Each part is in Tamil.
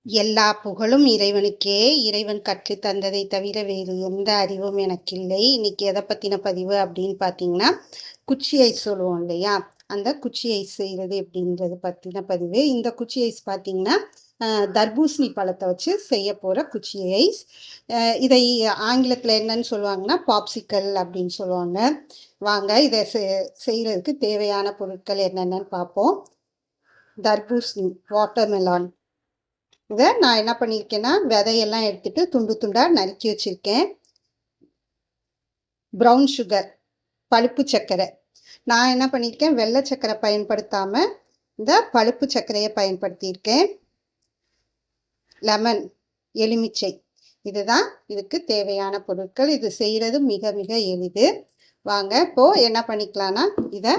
எல்லா புகழும் இறைவனுக்கே. இறைவன் கற்றுத் தந்ததை தவிர வேறு எந்த அறிவும் எனக்கில்லை. இன்னைக்கு எதை பத்தின பதிவு அப்படின்னு பார்த்தீங்கன்னா, குச்சி ஐஸ் சொல்லுவோம் இல்லையா? அந்த குச்சி ஐஸ் செய்கிறது எப்படின்றது பத்தின பதிவு. இந்த குச்சி ஐஸ் பார்த்தீங்கன்னா, தர்பூசணி பழத்தை வச்சு செய்ய போகிற குச்சி ஐஸ். இதை ஆங்கிலத்தில் என்னன்னு சொல்லுவாங்கன்னா, பாப்சிக்கல் அப்படின்னு சொல்லுவாங்க. வாங்க இதை செய்கிறதுக்கு தேவையான பொருட்கள் என்னென்னு பார்ப்போம். தர்பூசணி, வாட்டர்மெலான். இதை நான் என்ன பண்ணியிருக்கேன்னா, விதையெல்லாம் எடுத்துட்டு துண்டு துண்டாக நறுக்கி வச்சுருக்கேன். ப்ரௌன் சுகர், பழுப்பு சர்க்கரை. நான் என்ன பண்ணியிருக்கேன், வெள்ளை சர்க்கரை பயன்படுத்தாமல் இந்த பழுப்பு சர்க்கரையை பயன்படுத்தியிருக்கேன். லெமன், எலுமிச்சை. இதுதான் இதுக்கு தேவையான பொருட்கள். இது செய்கிறது மிக மிக எளிது. வாங்க இப்போது என்ன பண்ணிக்கலான்னா, இதை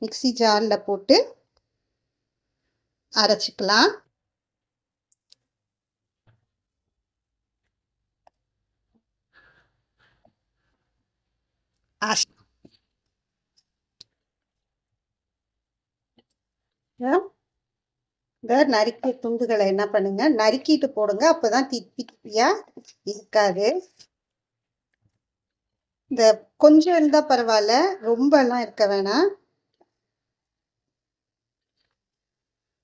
மிக்ஸி ஜாரில் போட்டு அரைச்சிக்கலாம். இந்த நறுக்கிய துண்டுகளை என்ன பண்ணுங்க, நறுக்கிட்டு போடுங்க. அப்போதான் திப்பி திப்பியா இருக்காது. இந்த கொஞ்சம் இருந்தா பரவாயில்ல, ரொம்ப எல்லாம் இருக்க வேணாம்.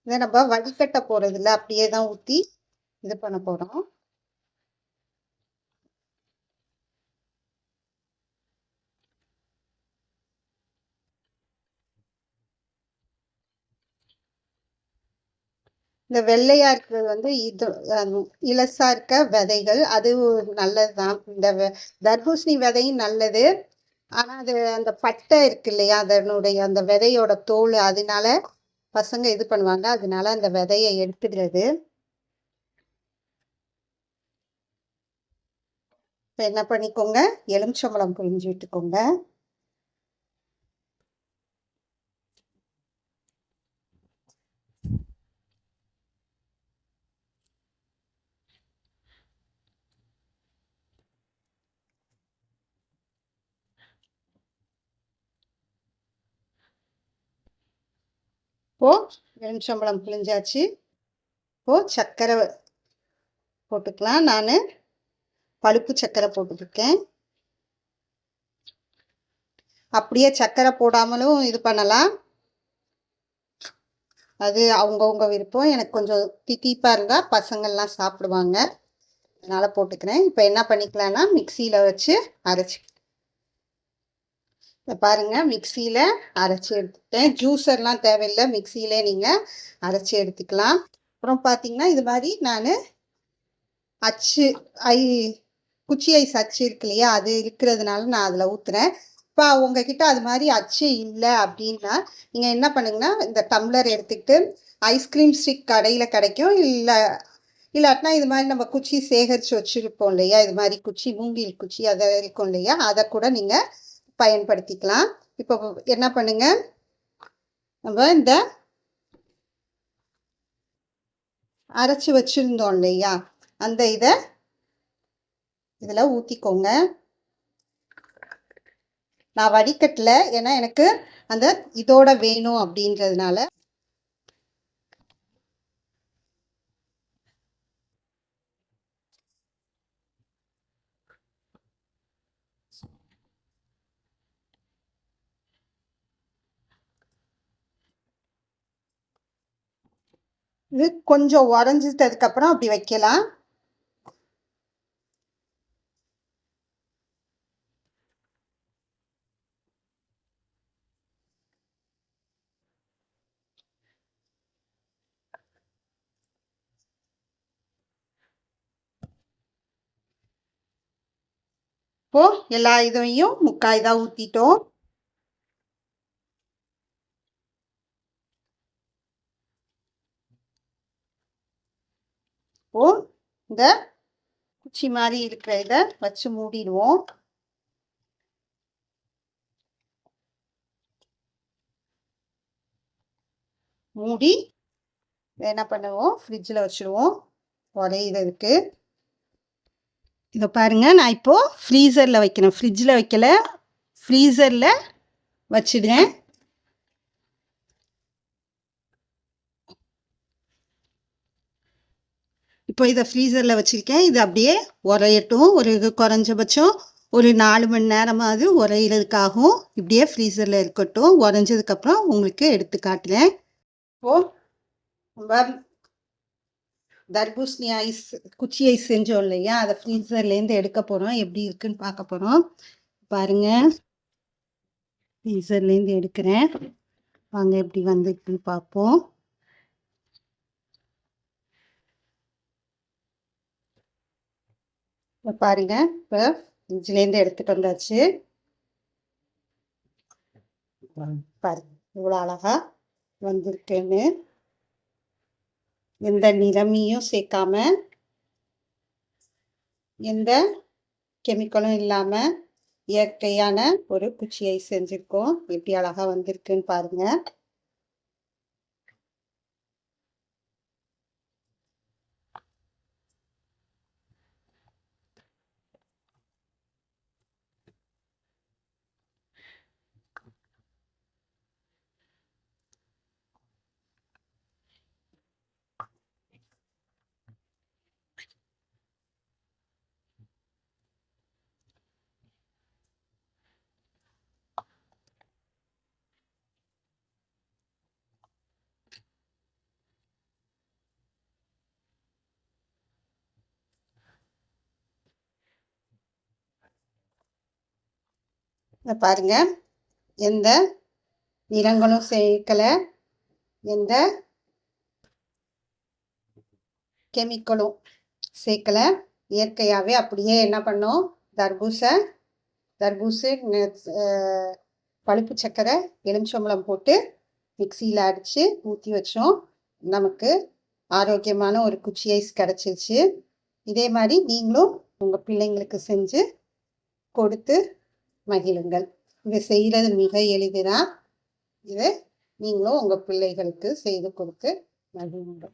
இதை நம்ம வடிகட்ட போறது இல்லை, அப்படியே தான் ஊற்றி இது பண்ண போறோம். இந்த வெள்ளையா இருக்கிறது வந்து இது இலசா இருக்க விதைகள், அது நல்லதுதான். இந்த தர்பூசணி விதையும் நல்லது. ஆனா அது அந்த பட்டை இருக்கு இல்லையா, அதனுடைய அந்த விதையோட தோல், அதனால பசங்க இது பண்ணுவாங்க. அதனால அந்த விதையை எடுத்துடுறது. இப்போ என்ன பண்ணிக்கோங்க, எலுமிச்சம்பழம் புழிஞ்சு விட்டுக்கோங்க. இப்போ எலுமிச்சம்பழம் புழிஞ்சாச்சு. இப்போ சர்க்கரை போட்டுக்கலாம். நான் பழுப்பு சர்க்கரை போட்டுருக்கேன். அப்படியே சர்க்கரை போடாமலும் இது பண்ணலாம், அது அவங்கவுங்க விருப்பம். எனக்கு கொஞ்சம் தித்திப்பாக இருந்தால் பசங்கள்லாம் சாப்பிடுவாங்க, அதனால் போட்டுக்கிறேன். இப்போ என்ன பண்ணிக்கலாம்னா, மிக்சியில் வச்சு அரைச்சி இப்போ பாருங்கள், மிக்சியில் அரைச்சி எடுத்துக்கிட்டேன். ஜூஸர்லாம் தேவையில்லை, மிக்சியிலே நீங்கள் அரைச்சி எடுத்துக்கலாம். அப்புறம் பார்த்தீங்கன்னா, இது மாதிரி நான் அச்சு குச்சி ஐஸ் அச்சு இருக்கு இல்லையா, அது இருக்கிறதுனால நான் அதில் ஊற்றுறேன். இப்போ உங்ககிட்ட அது மாதிரி அச்சு இல்லை அப்படின்னா, நீங்கள் என்ன பண்ணுங்கன்னா, இந்த டம்ளர் எடுத்துக்கிட்டு ஐஸ்கிரீம் ஸ்டிக் கடையில் கிடைக்கும். இல்லாட்டினா இது மாதிரி நம்ம குச்சி சேகரித்து வச்சுருப்போம் இல்லையா, இது மாதிரி குச்சி, மூங்கில் குச்சி அதை இருக்கும் இல்லையா, அதை கூட நீங்கள் பயன்படுத்திக்கலாம். இப்போ என்ன பண்ணுங்க, நம்ம இந்த அரைச்சி வச்சுருந்தோம் இல்லையா, அந்த இதில் ஊற்றிக்கோங்க. நான் வடிகட்டல, ஏன்னா எனக்கு அந்த இதோட வேணும் அப்படின்றதுனால. இது கொஞ்சம் உடஞ்சிட்டதுக்கப்புறம் அப்படி வைக்கலாம். இப்போ எல்லா இதையும் முக்காய் தான் ஊற்றிட்டோம். இப்போ இந்த குச்சி மாதிரி இருக்கிற இதை வச்சு மூடிடுவோம். மூடி என்ன பண்ணுவோம், ஃப்ரிட்ஜில் வச்சுருவோம். உரையிறதுக்கு. இதை பாருங்கள், நான் இப்போது ஃப்ரீசரில் வைக்கிறேன், ஃப்ரிட்ஜில் வைக்கல, ஃப்ரீசரில் வச்சிடுறேன். இப்போ இதை ஃப்ரீசரில் வச்சுருக்கேன். இது அப்படியே உரையட்டும். ஒரு குறைஞ்சபட்சம் ஒரு 4 மணி நேரமாவது உரையிறதுக்காகவும் இப்படியே ஃப்ரீசரில் இருக்கட்டும். உறைஞ்சதுக்கப்புறம் உங்களுக்கு எடுத்து காட்டுறேன். இப்போது நம்ம தர்பூசணி ஐஸ், குச்சி ஐஸ் செஞ்சோம் இல்லையா, அதை ஃப்ரீசர்லேருந்து எடுக்க போகிறோம். எப்படி இருக்குன்னு பார்க்க போகிறோம். பாருங்கள், ஃப்ரீசர்லேருந்து எடுக்கிறேன். வாங்க எப்படி வந்துட்டு பார்ப்போம். இப்போ பாருங்க, இப்போ ஃப்ரிட்ஜ்லேருந்து எடுத்துட்டு வந்தாச்சு. பாருங்க இவ்வளோ அழகா வந்திருக்குன்னு. எந்த நிறமியும் சேர்க்காம, எந்த கெமிக்கலும் இல்லாமல் இயற்கையான ஒரு குச்சி ஐஸ் செஞ்சுருக்கோம். எப்படி அழகா வந்திருக்குன்னு பாருங்க. பாருங்க, எந்த நிறங்களும் சேர்க்கலை, எந்த கெமிக்கலும் சேர்க்கலை. இயற்கையாகவே அப்படியே என்ன பண்ணோம், தர்பூசு பழுப்பு சர்க்கரை, எலுமிச்சம்பழம் போட்டு மிக்சியில் அடித்து ஊற்றி வச்சோம். நமக்கு ஆரோக்கியமான ஒரு குச்சி ஐஸ் கிடச்சிருச்சு. இதே மாதிரி நீங்களும் உங்கள் பிள்ளைங்களுக்கு செஞ்சு கொடுத்து மகிழுங்கள். இதை செய்கிறது மிக எளிதுதான். இதை நீங்களும் உங்கள் பிள்ளைகளுக்கு செய்து கொடுத்து மகிழுங்கள்.